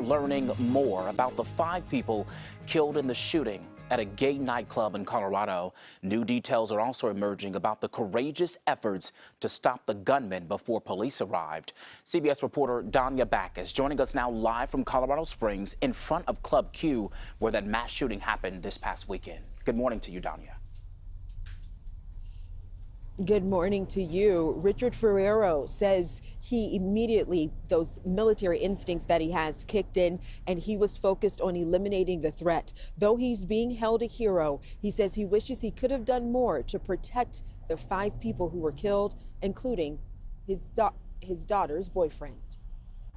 learning more about the 5 people killed in the shooting at a gay nightclub in Colorado. New details are also emerging about the courageous efforts to stop the gunman before police arrived. CBS reporter Danya Bacchus joining us now live from Colorado Springs in front of Club Q, where that mass shooting happened this past weekend. Good morning to you, Danya. Good morning to you. Richard Ferrero says he immediately, those military instincts that he has kicked in, and he was focused on eliminating the threat. Though he's being held a hero, he says he wishes he could have done more to protect the 5 people who were killed, including his daughter's boyfriend.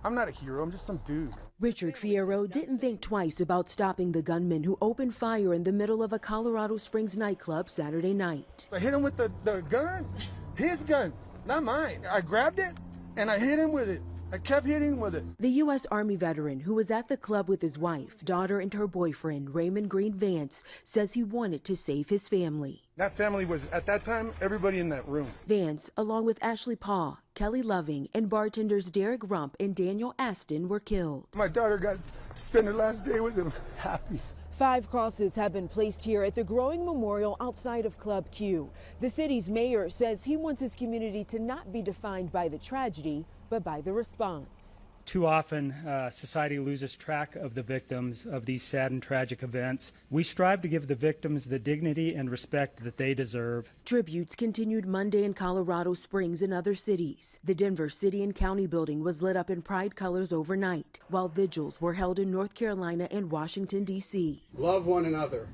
I'm not a hero, I'm just some dude. Richard Fierro didn't think twice about stopping the gunman who opened fire in the middle of a Colorado Springs nightclub Saturday night. I hit him with the gun, his gun, not mine. I grabbed it and I hit him with it. I kept hitting him with it. The U.S. Army veteran who was at the club with his wife, daughter, and her boyfriend, Raymond Green Vance, says he wanted to save his family. That family was, at that time, everybody in that room. Vance, along with Ashley Paw, Kelly Loving, and bartenders Derek Rump and Daniel Aston were killed. My daughter got to spend her last day with him, happy. 5 crosses have been placed here at the growing memorial outside of Club Q. The city's mayor says he wants his community to not be defined by the tragedy, but by the response. Too often, society loses track of the victims of these sad and tragic events. We strive to give the victims the dignity and respect that they deserve. Tributes continued Monday in Colorado Springs and other cities. The Denver City and County building was lit up in pride colors overnight, while vigils were held in North Carolina and Washington, D.C. Love one another.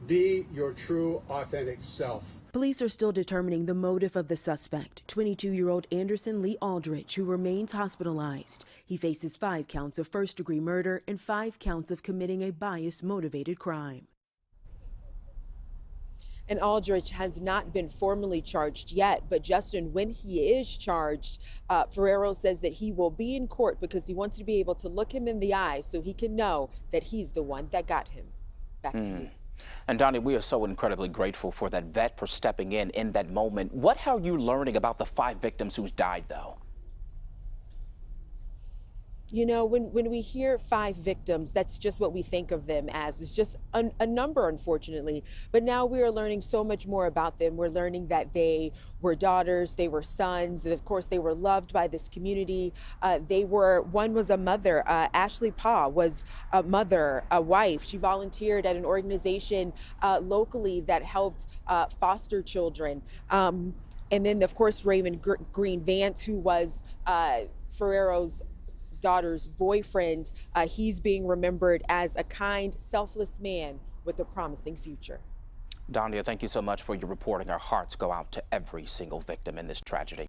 Be your true, authentic self. Police are still determining the motive of the suspect, 22-year-old Anderson Lee Aldrich, who remains hospitalized. He faces 5 counts of first-degree murder and 5 counts of committing a bias-motivated crime. And Aldrich has not been formally charged yet, but Justin, when he is charged, Ferrero says that he will be in court because he wants to be able to look him in the eye so he can know that he's the one that got him. Back to you. And Donnie, we are so incredibly grateful for that vet for stepping in that moment. What are you learning about the 5 victims who's died, though? You know, when we hear 5 victims, that's just what we think of them as. It's just a number, unfortunately. But now we are learning so much more about them. We're learning that they were daughters, they were sons, and of course they were loved by this community. One was a mother. Ashley Paw was a mother, a wife. She volunteered at an organization locally that helped foster children. And then, of course, Raymond Green Vance, who was Ferrero's daughter's boyfriend. He's being remembered as a kind, selfless man with a promising future. Danya, thank you so much for your reporting. Our hearts go out to every single victim in this tragedy.